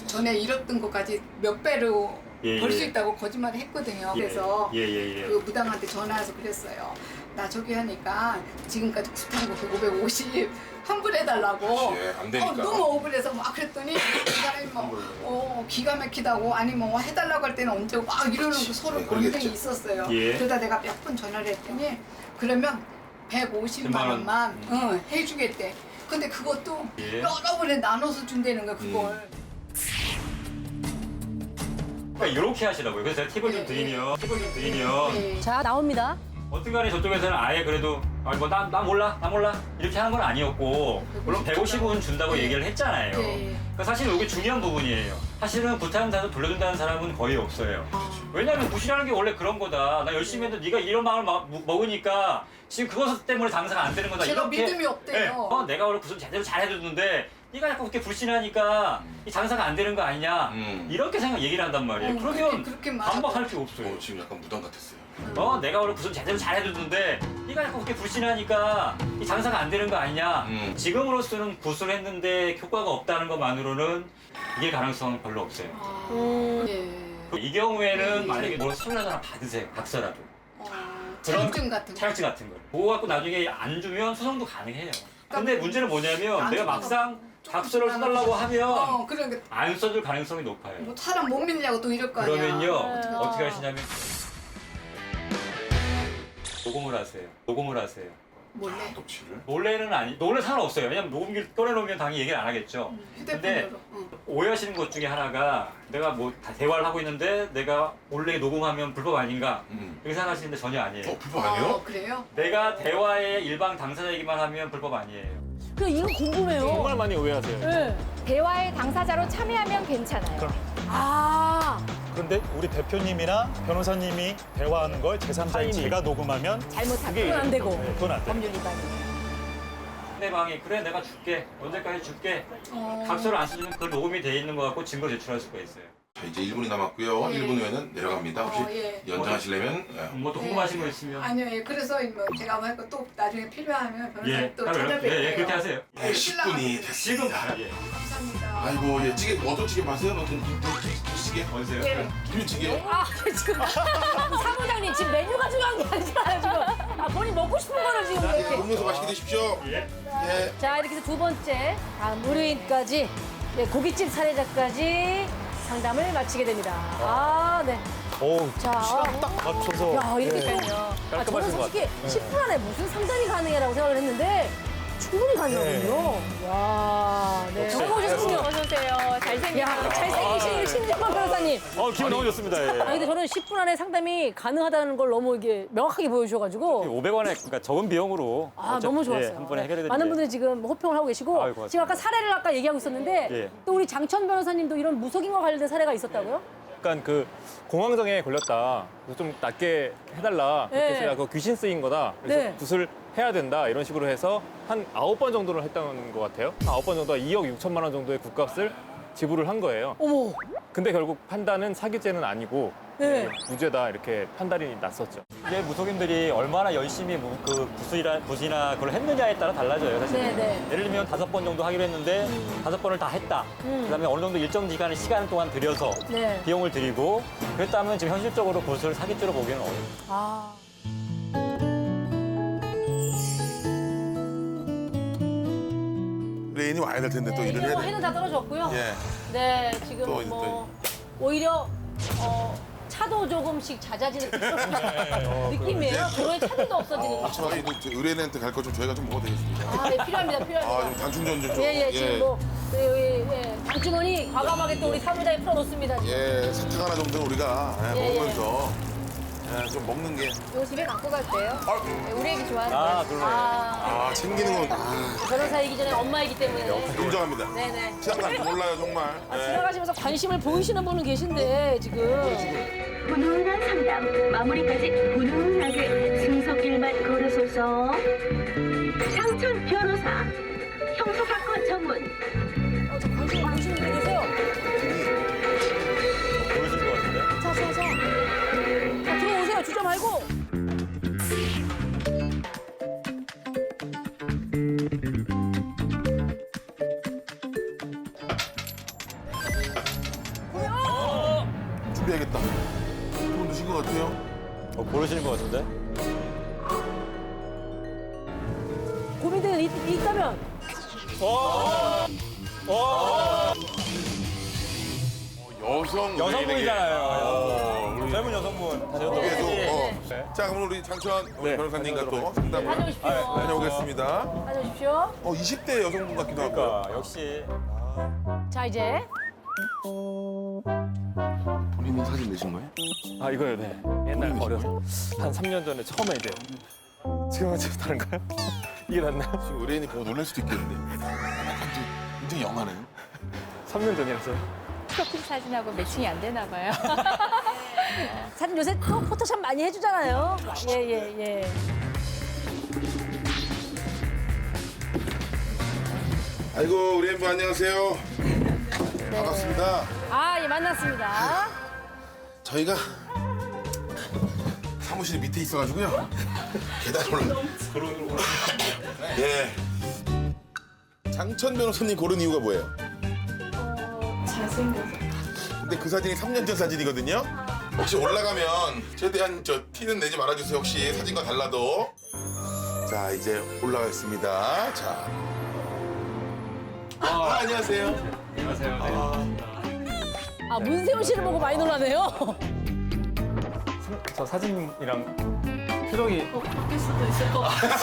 전에 잃었던 것까지 몇 배로 예, 벌 수 예. 있다고 거짓말을 했거든요. 그래서 예. 그 무당한테 전화해서 그랬어요. 나 저기 하니까 지금까지 굿한 거 550 환불해달라고. 그치, 안 되니까. 너무 억울해서 막 그랬더니 그 사람이 뭐 기가 막히다고 아니 뭐 해달라고 할 때는 언제 막 이러는 거 서로 예, 논쟁이 그러겠죠. 있었어요. 예. 그러다 내가 몇 번 전화를 했더니 그러면 150만 10만 원. 원만 해주겠대. 근데 그것도 예. 여러 번에 나눠서 준다는 거야 그걸. 그러니까 이렇게 하시라고요. 그래서 제가 팁을 좀 드리면 예. 자, 나옵니다. 어떤 간에 저쪽에서는 아예 그래도 나 몰라 이렇게 하는 건 아니었고 물론 150은 준다고 예. 얘기를 했잖아요. 예. 그러니까 사실 이게 중요한 부분이에요. 사실은 굿하는 사람 돌려준다는 사람은 거의 없어요. 아. 왜냐하면 굿이라는 게 원래 그런 거다. 나 열심히 했는데 네가 이런 마음을 먹으니까 지금 그것 때문에 장사가 안 되는 거다. 제가 이렇게 믿음이 없대요. 내가 원래 굿을 제대로 잘해줬는데 네가 자꾸 그렇게 불신하니까 이 장사가 안 되는 거 아니냐 이렇게 얘기를 한단 말이에요. 그러면 그렇게 반박할 게 없어요. 지금 약간 무당 같았어요. 내가 원래 굿을 제대로 잘해줬는데 네가 자꾸 그렇게 불신하니까 이 장사가 안 되는 거 아니냐. 지금으로서는 굿을 했는데 효과가 없다는 것만으로는 이게 가능성은 별로 없어요. 예. 이 경우에는 만약에 뭘 선물 하나 받으세요. 각서라도. 자격증 같은 거. 자격증 같은 걸. 그거 갖고 나중에 안 주면 소송도 가능해요. 근데 문제는 뭐냐면 내가 막상 각서를 써달라고 하면 그러니까 안 써줄 가능성이 높아요. 뭐 사람 못 믿냐고 또 이럴 거 아니야. 그러면요 어떻게 하시냐면 녹음을 하세요. 녹음을 하세요. 몰래 녹취를. 몰래는 아니, 몰래 상관없어요. 왜냐면 녹음기를 꺼내놓으면 당연히 얘기를 안 하겠죠. 근데 휴대폰으로. 오해하시는 것 중에 하나가 내가 뭐 다 대화를 하고 있는데 내가 몰래 녹음하면 불법 아닌가 이렇게 생각하시는데 전혀 아니에요. 불법 아니에요? 그래요? 내가 대화에 일방 당사자 얘기만 하면 불법 아니에요. 그 이거 궁금해요. 정말 많이 오해하세요. 네. 대화의 당사자로 참여하면 괜찮아요. 아, 그런데 우리 대표님이나 변호사님이 대화하는 걸 제3자인 타인이. 제가 녹음하면 잘못하면 그건 안 되고. 네, 그건 안 돼요. 법률 위반이에요. 상대방이 그래 내가 줄게 언제까지 줄게 각서를 안 써주면 그 녹음이 돼 있는 거 갖고 증거 제출할 수가 있어요. 자, 이제 1분이 남았고요. 예. 1분 후에는 내려갑니다. 혹시 예. 연장하시려면 뭐 또 궁금하신 거 있으면 아니요, 예. 그래서 뭐 제가 뭐 할거 또 나중에 필요하면 변호사님 예, 또 따로 찾아뵐게요. 예, 그렇게 하세요. 10분이 지금 됐습니다. 예. 감사합니다. 아이고, 예, 찌개 어떤 찌개 마세요? 김치찌개? 어디세요? 예. 김치찌개요? 아, 지금 사무장님 지금 메뉴가 중요한 게 아니잖아요, 지금. 아, 본인 먹고 싶은 거를 지금 이렇게. 먹면서 맛있게 드십시오. 예. 예. 자, 이렇게 해서 두 번째, 다음 의뢰인까지, 네, 고깃집 사례자까지 상담을 마치게 됩니다. 아, 네. 오, 자, 시간 딱 맞춰서. 야, 이렇게 네. 되면. 아, 저는 깔끔하신 것 솔직히 10분 안에 무슨 상담이 가능해라고 생각을 했는데, 충분히 가능하군요. 와, 네. 너무 오셨군요. 어서오세요. 잘생긴 야, 잘생기신 신정만 변호사님. 기분 너무 좋습니다. 예. 아니, 근데 저는 10분 안에 상담이 가능하다는 걸 너무 이게 명확하게 보여주셔가지고. 500원에 그러니까 적은 비용으로 아, 어차피, 너무 좋았어요. 예, 한 번에 해결해 드리는데 많은 분들이 지금 호평을 하고 계시고 아유, 고맙습니다. 지금 아까 사례를 아까 얘기하고 있었는데 예. 또 우리 장천 변호사님도 이런 무속인과 관련된 사례가 있었다고요? 약간 그 공황장애에 걸렸다. 그래서 좀 낫게 해달라. 그렇게 네. 해서 야, 그거 귀신 쓰인 거다. 그래서 네. 굿을 해야 된다. 이런 식으로 해서 한 9번 정도를 했다는 것 같아요. 한 9번 정도가 2억 6천만 원 정도의 굿값을 지불을 한 거예요. 어머. 근데 결국 판단은 사기죄는 아니고 네. 무죄다 이렇게 판단이 났었죠. 이제 무속인들이 얼마나 열심히 그 굿이나 그걸 했느냐에 따라 달라져요, 사실. 네, 네. 예를 들면 5번 정도 하기로 했는데 5번을 다 했다. 그다음에 어느 정도 일정 시간 동안 들여서 네. 비용을 들이고 그랬다면 지금 현실적으로 굿을 사기죄로 보기는 어려워요. 아. 레인이 와야 될 텐데 또 일을 해야 돼. 해는 다 떨어졌고요. 예. 네, 지금 또 뭐 오히려 차도 조금씩 잦아지는 느낌이에요. 도로에 차들도 없어지는. 저희 의뢰인한테 갈 거 좀 저희가 좀 먹어도 되겠습니다. 아, 네, 필요합니다, 아, 필요합니다. 좀 단충전 좀. 예, 예, 지금 뭐, 당주머니 과감하게 또 우리 사무장에 풀어놓습니다. 예, 사탕 하나 정도는 우리가 예, 먹으면서 좀 먹는 게. 이거 집에 갖고 갈게요. 네, 우리 애기 좋아하는 아, 거예요. 그러네. 아, 챙기는 건 변호사이기 전에 엄마이기 때문에. 인정합니다. 네네. 시작할 줄 몰라요, 정말. 아, 예. 지나가시면서 관심을 보이시는 분은 계신데, 지금. 훈훈한 상담 마무리까지 훈훈하게 순서길만 걸으소서. 장천 변호사 형사 사건 전문. 저 관심을 보이시는 분이 계세요. 보여주는 것 같은데? 자, 들어오세요. 주저 말고. 준비해야겠다. 좀 늦은 것 같아요. 모르시는 것 같은데? 고민되는 있다면. 여성 여성분이잖아요. 우리 젊은 여성분. 그래도 자, 그럼 우리 장천 우리 변호사님과 또 상담 다녀오십시오. 다녀오겠습니다. 다녀오십시오. 20대 여성분 같기도 하고요. 그러니까 역시 자, 이제. 본인은 사진 내신 거예요? 아 이거요, 네. 옛날 어려서 한 3년 전에 처음에 이제 지금은 좀 다른가요? 이게 낫나요? 지금 의뢰인이 보고 놀랄 수도 있겠는데. 굉장히 영하네요. 3년 전이라서요. 프로필 사진하고 매칭이 안 되나 봐요. 사진 요새 또 포토샵 많이 해주잖아요. 예. 아이고, 우리 엠부 안녕하세요. 반갑습니다. 아, 예, 만났습니다. 저희가 사무실 밑에 있어가지고요. 계단 올라. 예. 장천 변호사님 고른 이유가 뭐예요? 잘생겨서. 근데 그 사진이 3년 전 사진이거든요. 혹시 올라가면 최대한 저 티는 내지 말아주세요. 혹시 사진과 달라도. 자, 이제 올라가겠습니다. 자. 안녕하세요. 아, 문세훈 씨를 보고 많이 놀라네요. 저 사진이랑 표정이 바뀔 수도 있을 것 같아요.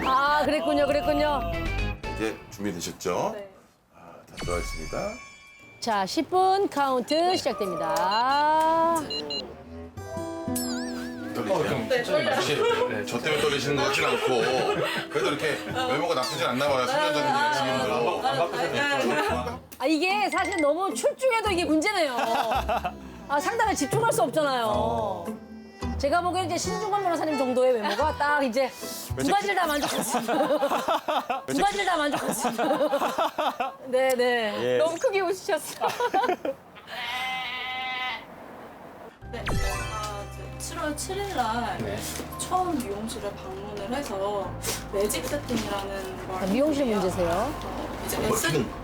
아, 그랬군요. 이제 준비되셨죠? 네. 자, 들어가겠습니다. 자, 10분 카운트 시작됩니다. 떨리세요? 혹시 저 때문에 떨리시는 것 같진 않고 그래도 이렇게 외모가 나쁘진 않나 봐요. 3년 전이면 지금도. 아, 이게 사실 너무 출중해도 이게 문제네요. 아, 상당히 집중할 수 없잖아요. 제가 보기엔 이제 신중권 변호사님 정도의 외모가 딱 이제 두 가지를 다 만족했습니다. 두 가지를 다 만족했습니다. 네네. 예. 너무 크게 웃으셨어. 네, 제가 7월 7일 날 처음 미용실을 방문을 해서 매직 세팅이라는 걸 미용실 하는데요. 문제세요? 이제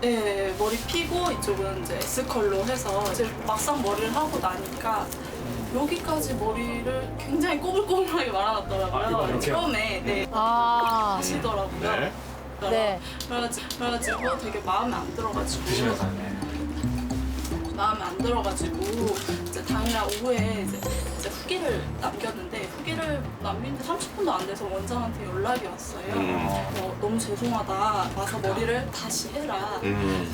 네, 머리 피고 이쪽은 이제 S컬로 해서 이제 막상 머리를 하고 나니까 여기까지 머리를 굉장히 꼬불꼬불하게 말아놨더라고요. 처음에 아, 하시더라고요. 네. 네. 그래가지고 되게 마음에 안 들어가지고 마음에 안 들어가지고 이제 당일날 오후에 이제 후기를 남겼는데 후기를 남긴 지 30분도 안 돼서 원장한테 연락이 왔어요. 너무 죄송하다. 와서 머리를 다시 해라.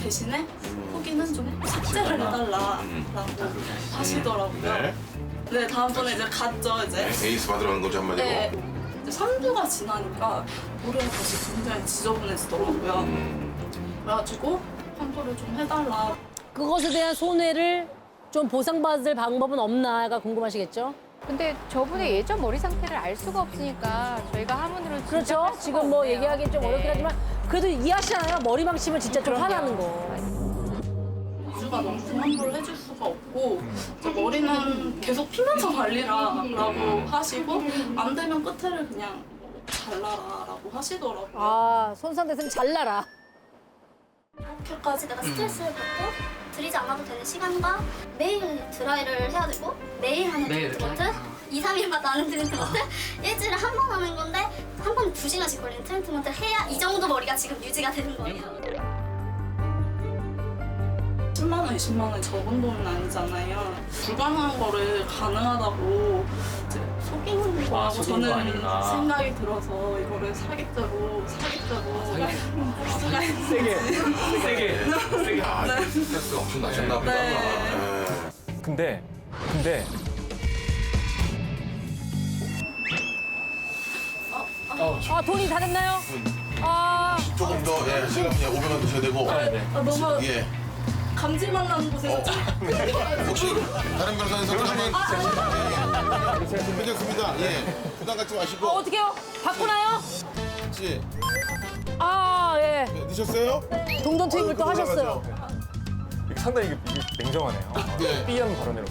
대신에 후기는 좀 삭제를 해달라라고 하시더라고요. 네, 다음번에 이제 갔죠 이제. 에이스 받으러 가는 거죠, 한마디로. 네. 이제 3주가 지나니까 머리가 다시 굉장히 지저분해지더라고요. 그래가지고 환불을 좀 해달라. 그것에 대한 손해를 좀 보상받을 방법은 없나가 궁금하시겠죠? 근데 저분의 예전 머리 상태를 알 수가 없으니까 저희가 하문으로 진짜 그렇죠. 할 수가 지금 뭐 없네요. 얘기하기는 좀 어렵긴 하지만 그래도 이해하시잖아요. 머리 망치면 진짜 좀 화나는 거. 주가 너무 환불을 해줄 수가 없고 이제 머리는 계속 피면서 관리라라고 하시고 안 되면 끝에를 그냥 잘라라라고 하시더라고요. 아, 손상됐으면 잘라라. 이렇게까지 내가 스트레스를 받고 들이지 않아도 되는 시간과 매일 드라이를 해야 되고 매일 하는 트리트먼트 2, 3일마다 하는 트리트먼트 일주일에 한 번 하는 건데 한 번 2시간씩 걸리는 트리트먼트를 해야 이 정도 머리가 지금 유지가 되는 거예요. 10만 원, 20만 원이 적은 돈은 아니잖아요. 불가능한 거를 가능하다고 이제 속이는 거라고 저는 생각이 들어서 이거를 사기죄로 세게. 아, 스트레스가 엄청 나셨나 보다. 네. 근데 아, 돈이 다 됐나요? 아, 조금 더, 시간 그냥 500원 드셔야 되고. 너무 예. 감질만 나는 곳에서 혹시 다른 변호사님 선택하면 괜찮습니다. 예. 부담 갖지 마시고. 어떡해요? 바꾸나요? 혹시 아, 예. 드셨어요? 동전 투입을 또 하셨어요. 상당히 이게 냉정하네요. 네. 삐하는 발언으로.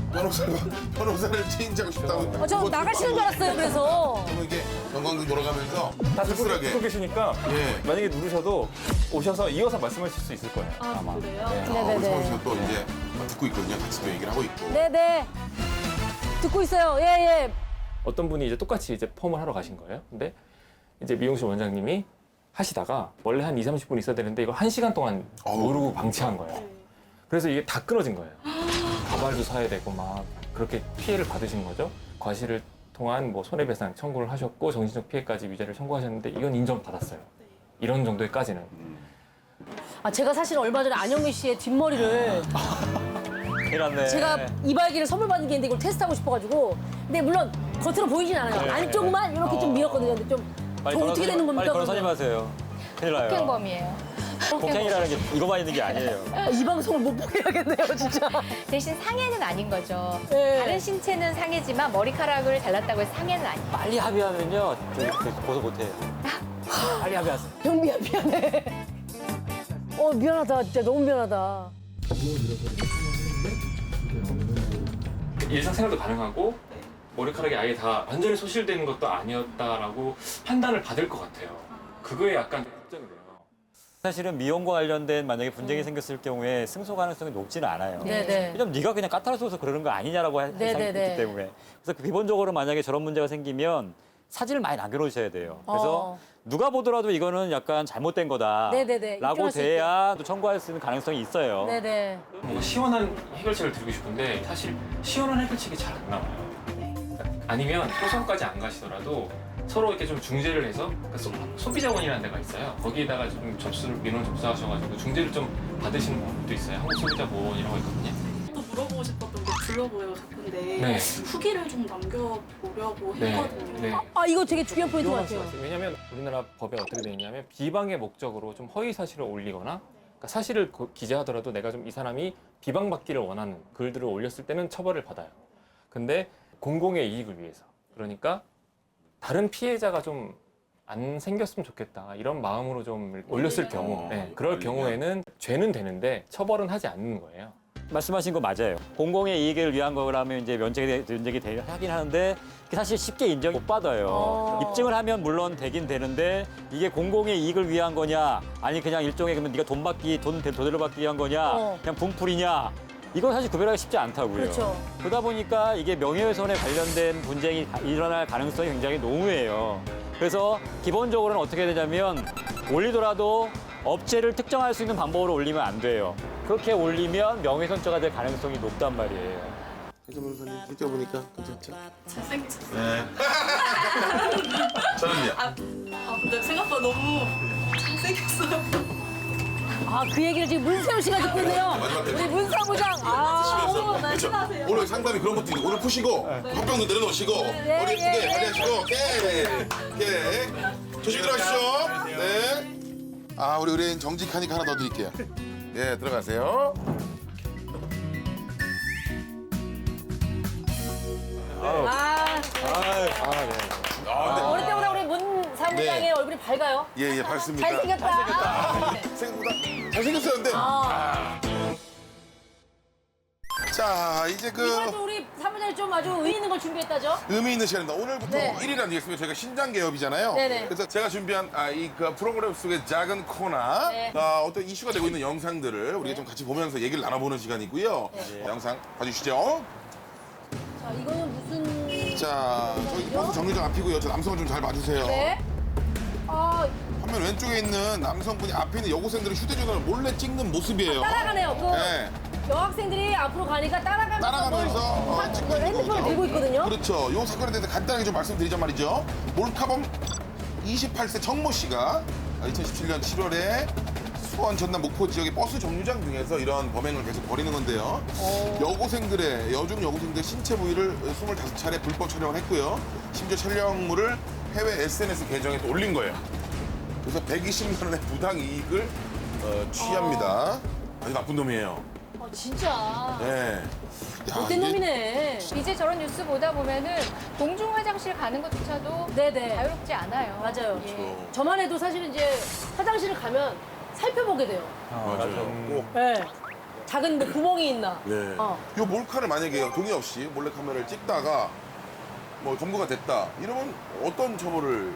변호사를 체인지하고 싶다고. 저 나가시는 줄 알았어요, 그래서. 그러면 이게 관광객 돌아가면서 다 듣고 쓸쓸하게. 계시니까 예. 만약에 누르셔도 오셔서 이어서 말씀하실 수 있을 거예요. 아, 그래요? 네네네. 서울에서 또 이제 듣고 있거든요. 같이 또 얘기를 하고 있고. 네네. 듣고 있어요. 예, 예. 어떤 분이 이제 똑같이 이제 펌을 하러 가신 거예요. 근데 이제 미용실 원장님이 하시다가 원래 한 2, 30분 있어야 되는데 이걸 1시간 동안 모르고 방치한 거예요. 그래서 이게 다 끊어진 거예요. 가발도 사야 되고 막 그렇게 피해를 받으신 거죠. 과실을 통한 뭐 손해배상 청구를 하셨고 정신적 피해까지 위자료를 청구하셨는데 이건 인정받았어요. 이런 정도까지는. 아, 제가 사실 얼마 전에 안영미 씨의 뒷머리를 큰일 났네. 제가 이발기를 선물 받은 게 있는데 이걸 테스트하고 싶어가지고. 근데 물론 겉으로 보이진 않아요. 네. 안쪽만 이렇게 좀 밀었거든요. 근데 좀 빨리 어떻게 되는 겁니까? 빨리 변호사님 하세요. 큰일 나요. 폭행범이에요. 폭행이라는 게 이거만 있는 게 아니에요. 아, 이 방송을 못 보게 하겠네요, 진짜. 대신 상해는 아닌 거죠. 네. 다른 신체는 상해지만 머리카락을 잘랐다고 해서 상해는 아니에요. 빨리 합의하면요. 고소 못해요. 빨리 합의하세요. 형 미안해. 미안하다. 진짜 너무 미안하다. 일상생활도 가능하고 머리카락이 아예 다 완전히 소실되는 것도 아니었다라고 판단을 받을 것 같아요. 그거에 약간 걱정이 돼요. 사실은 미용과 관련된 만약에 분쟁이 생겼을 경우에 승소 가능성이 높지는 않아요. 네네. 왜냐면 네가 그냥 까탈스러워서 그러는 거 아니냐라고 네네네. 생각했기 때문에. 그래서 기본적으로 만약에 저런 문제가 생기면 사진을 많이 남겨놓으셔야 돼요. 그래서 누가 보더라도 이거는 약간 잘못된 네네네. 거다라고 입증할 수 돼야 또 청구할 수 있는 가능성이 있어요. 네네. 뭔가 시원한 해결책을 드리고 싶은데 사실 시원한 해결책이 잘 안 나와요. 아니면 소송까지 안 가시더라도 서로 이렇게 좀 중재를 해서 그러니까 소비자원이라는 데가 있어요. 거기에다가 좀 민원 접수하셔가지고 중재를 좀 받으시는 방법도 있어요. 한국소비자보호원이라고 있거든요. 또 물어보고 싶었던 게 블로그에 갔는데 네. 후기를 좀 남겨보려고 네. 했거든요. 네. 아 이거 되게 중요한 포인트 위험한 같아요. 말씀. 왜냐하면 우리나라 법에 어떻게 되어 있냐면 비방의 목적으로 좀 허위 사실을 올리거나 그러니까 사실을 기재하더라도 내가 좀 이 사람이 비방받기를 원하는 글들을 올렸을 때는 처벌을 받아요. 근데 공공의 이익을 위해서 그러니까 다른 피해자가 좀 안 생겼으면 좋겠다 이런 마음으로 좀 올렸을 경우 그럴 경우에는 죄는 되는데 처벌은 하지 않는 거예요. 말씀하신 거 맞아요. 공공의 이익을 위한 거라면 이제 면책이 하긴 하는데 그게 사실 쉽게 인정 못 받아요. 입증을 하면 물론 되긴 되는데 이게 공공의 이익을 위한 거냐 아니 그냥 일종의 그러면 네가 돈을 받기 위한 거냐 그냥 분풀이냐 이건 사실 구별하기 쉽지 않다고요. 그렇죠. 그러다 보니까 이게 명예훼손에 관련된 분쟁이 일어날 가능성이 굉장히 농후해요. 그래서 기본적으로는 어떻게 되냐면 올리더라도 업체를 특정할 수 있는 방법으로 올리면 안 돼요. 그렇게 올리면 명예훼손죄가 될 가능성이 높단 말이에요. 혜정 변호사님 실제 보니까 괜찮죠? 잘생기셨어요. 네. 저는요? 근데 생각보다 너무 잘생겼어요. 아 그 얘기를 지금 문세훈 씨가 듣고 있네요. 우리 문사부장. 그렇죠. 말씀하세요. 오늘 상담이 그런 것도 있고 오늘 푸시고 화병도 내려놓으시고 머리 예쁘게 관리하시고 깨 조심히 들어가시죠. 네. 아 우리 의뢰인 정직하니까 하나 더 드릴게요. 예 들어가세요. 어릴 때보다 우리 문 사무장의 네. 얼굴이 밝아요. 예 밝습니다. 잘생겼다. 생각보다 잘생겼었는데. 자 이제 이번에도 우리 사무장이 좀 아주 의미 있는 걸 준비했다죠? 의미 있는 시간입니다. 오늘부터 네. 1일 아니겠습니까? 저희가 신장 개업이잖아요. 네네. 그래서 제가 준비한 그 프로그램 속의 작은 코너, 네. 어떤 이슈가 되고 있는 영상들을 우리가 좀 같이 보면서 얘기를 나눠보는 시간이고요. 영상 봐주시죠. 자 이거는 무슨... 자, 저기 버스 정류장 앞이고요. 저 남성을 좀 잘 봐주세요. 네. 화면 왼쪽에 있는 남성분이 앞에 있는 여고생들의 휴대전화를 몰래 찍는 모습이에요. 따라가네요. 네. 여학생들이 앞으로 가니까 따라가면서 뭘 핸드폰을 들고 있거든요. 그렇죠. 이 사건에 대해서 간단하게 좀 말씀드리자 말이죠. 몰카범 28세 정모 씨가 2017년 7월에 수원, 전남, 목포 지역의 버스 정류장 등에서 이런 범행을 계속 벌이는 건데요. 여중 여고생들의 신체 부위를 25차례 불법 촬영을 했고요. 심지어 촬영물을 해외 SNS 계정에 또 올린 거예요. 그래서 120만 원의 부당 이익을 취합니다. 아주 나쁜 놈이에요. 진짜. 네. 못된 놈이네. 이제 저런 뉴스 보다 보면은 공중 화장실 가는 것조차도 네네. 자유롭지 않아요. 맞아요. 예. 저만 해도 사실은 이제 화장실을 가면 살펴보게 돼요. 맞아요. 꼭. 네. 작은 뭐 구멍이 있나. 네. 이 몰카를 만약에 동의 없이 몰래 카메라를 찍다가 뭐 검거가 됐다 이러면 어떤 처벌을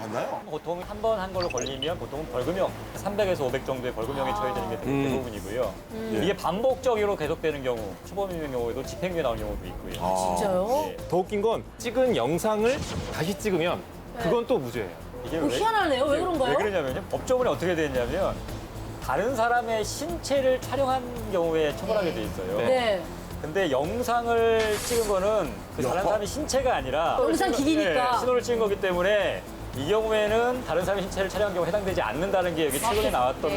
받나요? 보통 한 번 한 걸로 걸리면 보통은 벌금형 300에서 500 정도의 벌금형에 처해지는 게 대부분이고요. 이게 반복적으로 계속되는 경우, 초범인 경우에도 집행유예 나오는 경우도 있고요. 진짜요? 예. 더 웃긴 건 찍은 영상을 다시 찍으면 그건 또 무죄예요. 이게 희한하네요. 왜 그런가요? 왜 그러냐면요. 법조문에 어떻게 되어 있냐면 다른 사람의 신체를 촬영한 경우에 처벌하게 돼 있어요. 네. 근데 영상을 찍은 거는 그 다른 사람의 신체가 아니라 영상 기기니까. 신호를 찍은 거기 때문에 이 경우에는 다른 사람의 신체를 촬영한 경우 해당되지 않는다는 게 여기 최근에 나왔던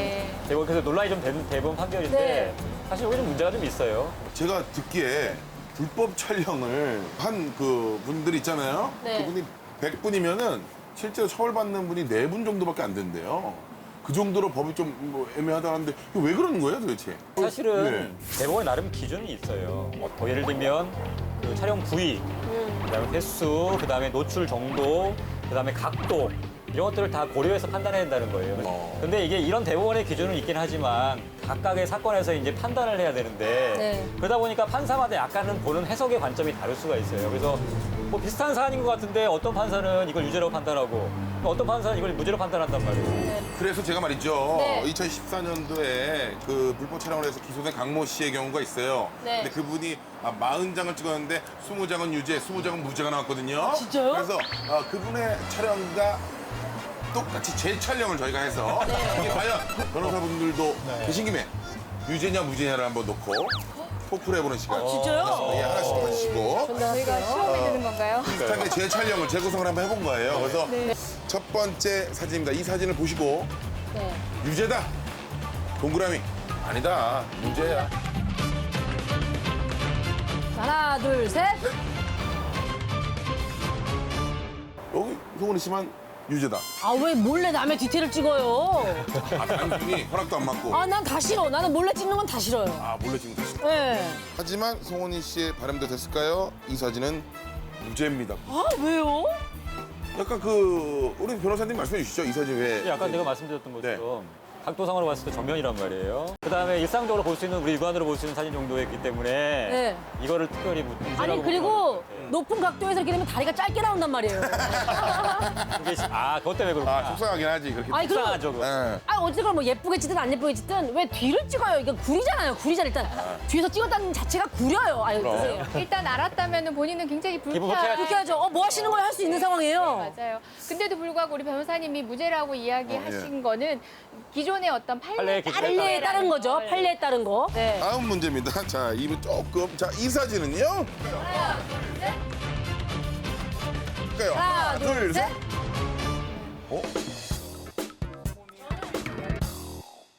대부분 그래서 논란이 좀 된 대부분 판결인데 네. 사실 여기 좀 문제가 좀 있어요. 제가 듣기에 불법 촬영을 한 그 분들 있잖아요. 네. 그분이 100분이면은 실제로 처벌받는 분이 4분 정도밖에 안 된대요. 그 정도로 법이 좀 뭐 애매하다는데 이거 왜 그러는 거예요 도대체? 사실은 대법원에 나름 기준이 있어요. 뭐 예를 들면 그 촬영 부위, 그다음에 횟수, 그다음에 노출 정도, 그다음에 각도 이런 것들을 다 고려해서 판단해야 된다는 거예요. 근데 이게 이런 대법원의 기준은 있긴 하지만 각각의 사건에서 이제 판단을 해야 되는데 그러다 보니까 판사마다 약간은 보는 해석의 관점이 다를 수가 있어요. 그래서 뭐 비슷한 사안인 것 같은데 어떤 판사는 이걸 유죄라고 판단하고 어떤 판사는 이걸 무죄로 판단한단 말이에요. 그래서 제가 말이죠. 네. 2014년도에 그 불법 촬영을 해서 기소된 강모 씨의 경우가 있어요. 네. 근데 그분이 40장을 찍었는데 20장은 유죄, 20장은 무죄가 나왔거든요. 진짜요? 그래서 그분의 촬영과 똑같이 재촬영을 저희가 해서 이게 과연 변호사분들도 계신 김에 유죄냐 무죄냐를 한번 놓고 토크를 해보는 시간. 진짜요? 예, 하나씩 하시고. 저희가 시험이 되는 건가요? 비슷하게 재촬영을 재구성을 한번 해본 거예요. 그래서 첫 번째 사진입니다. 이 사진을 보시고 네. 유죄다. 동그라미. 아니다. 무죄야. 하나, 둘, 셋. 여기 송은이 씨만 유죄다. 아, 왜 몰래 남의 뒤태를 찍어요? 단순히 허락도 안 받고. 아, 난 다 싫어. 나는 몰래 찍는 건 다 싫어요. 몰래 찍는 거지. 네. 하지만 송은이 씨의 바람대로 됐을까요? 이 사진은 무죄입니다. 아, 왜요? 약간 우리 변호사님 말씀해 주시죠. 이 사진 왜? 아까 내가 말씀드렸던 것처럼 각도상으로 봤을 때 정면이란 말이에요. 그다음에 일상적으로 볼 수 있는 우리 육안으로 볼 수 있는 사진 정도였기 때문에 네. 이거를 특별히 무죄라고 아니, 그리고 높은 각도에서 이렇게 되면 다리가 짧게 나온단 말이에요. 그것 때문에 그렇구나. 속상하긴 하지. 그렇게. 아니, 그리고 속상하죠, 그거. 네. 어쨌든 뭐 예쁘게 찍든 안 예쁘게 찍든 왜 뒤를 찍어요? 이건 구리잖아요. 구리잖아. 일단 뒤에서 찍었다는 자체가 구려요. 아유, 그럼. 보세요. 일단 알았다면 본인은 굉장히 불쾌하죠. 그렇게 하죠. 뭐 하시는 거예요? 할 수 있는 상황이에요. 맞아요. 근데도 불구하고 우리 변호사님이 무죄라고 이야기하신 거는 기존의 어떤 판례에 판례에 따른 거죠. 판례에 따른 거. 네. 다음 문제입니다. 자, 입은 조금. 자, 이 사진은요? 하나, 둘, 셋.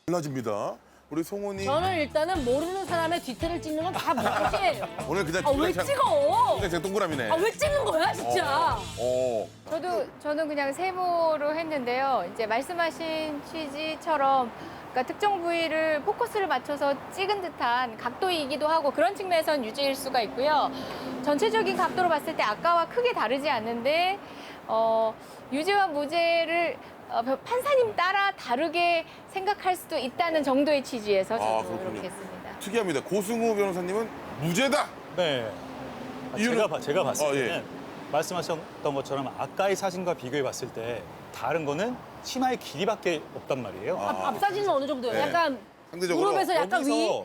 달라집니다. 우리 송은이 저는 일단은 모르는 사람의 뒤태를 찍는 건 다 무죄예요. 오늘 그냥 왜 그냥 찍어? 그냥 동그라미네. 왜 찍는 거야, 진짜? 저는 그냥 세모로 했는데요. 이제 말씀하신 취지처럼 그러니까 특정 부위를 포커스를 맞춰서 찍은 듯한 각도이기도 하고 그런 측면에선 유죄일 수가 있고요. 전체적인 각도로 봤을 때 아까와 크게 다르지 않는데 유죄와 무죄를 판사님 따라 다르게 생각할 수도 있다는 정도의 취지에서 저도 그렇군요. 이렇게 했습니다. 특이합니다. 고승우 변호사님은 무죄다. 네. 이유는? 제가 봤을 때는 예. 말씀하셨던 것처럼 아까의 사진과 비교해 봤을 때 다른 거는 치마의 길이밖에 없단 말이에요. 앞 사진은 어느 정도예요? 네. 약간 상대적으로 무릎에서 약간 위.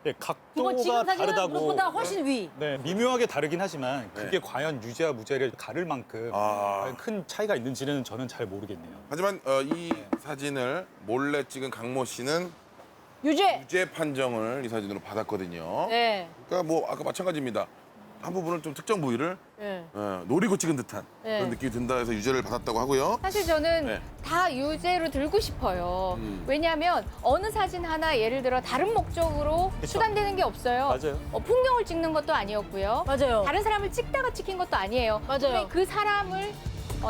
네, 그거 지금 각도가 사진은 다르다고. 무릎보다 훨씬 위. 네, 미묘하게 다르긴 하지만 그게 과연 유죄와 무죄를 가를 만큼 과연 큰 차이가 있는지는 저는 잘 모르겠네요. 하지만 이 사진을 몰래 찍은 강모 씨는 유죄. 유죄 판정을 이 사진으로 받았거든요. 네. 그러니까 뭐 아까 마찬가지입니다. 한 부분은 좀 특정 부위를 네. 노리고 찍은 듯한 네. 그런 느낌이 든다 해서 유죄를 받았다고 하고요. 사실 저는 네. 다 유죄로 들고 싶어요. 왜냐하면 어느 사진 하나 예를 들어 다른 목적으로 수단되는 게 없어요. 맞아요. 풍경을 찍는 것도 아니었고요. 맞아요. 다른 사람을 찍다가 찍힌 것도 아니에요. 맞아요. 분명히 그 사람을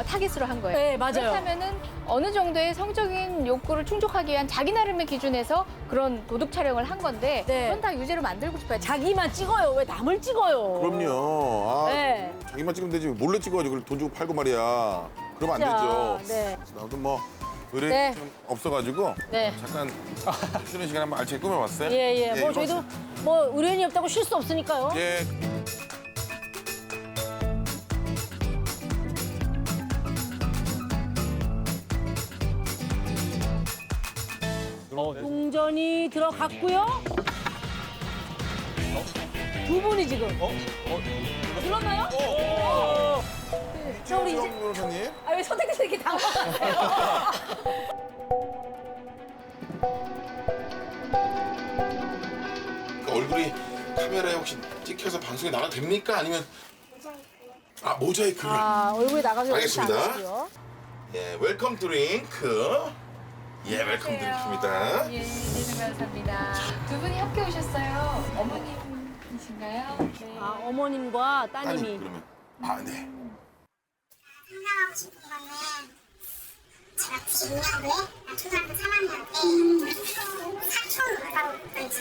타깃으로 한 거예요. 네, 맞아요. 그렇다면은 어느 정도의 성적인 욕구를 충족하기 위한 자기 나름의 기준에서 그런 도둑 촬영을 한 건데 네. 그건 다 유죄로 만들고 싶어요. 자기만 찍어요. 왜 남을 찍어요? 그럼요. 네. 자기만 찍으면 되지. 몰래 찍어가지고 그걸 돈 주고 팔고 말이야. 그러면 안 되죠. 네. 아무튼 뭐 의뢰 네. 좀 없어가지고 네. 잠깐 쉬는 시간 한번 알차게 꾸며봤어요. 예. 뭐 이번 저희도 뭐 의뢰인이 없다고 쉴 수 없으니까요. 예. 동전이 들어갔고요. 두 분이 지금. 들었나요? 자, 우리 이제. 변호사님. 왜 선택해서 이렇게 당황하세요? 그 얼굴이 카메라에 혹시 찍혀서 방송에 나가도 됩니까? 아니면 모자이크를. 얼굴이 나가기 알겠습니다. 않으시고요. 예, 웰컴 드링크. 예, 웰컴 드링크입니다. 예, 이재준 변호사입니다. 두 분이 함께 오셨어요. 어머님이신가요? 네. 어머님과 따님이. 아니, 그러면 네. 생각하고 싶은 거는 제가 92년도에 초등학교 3학년 때 사촌 오빠로 있던지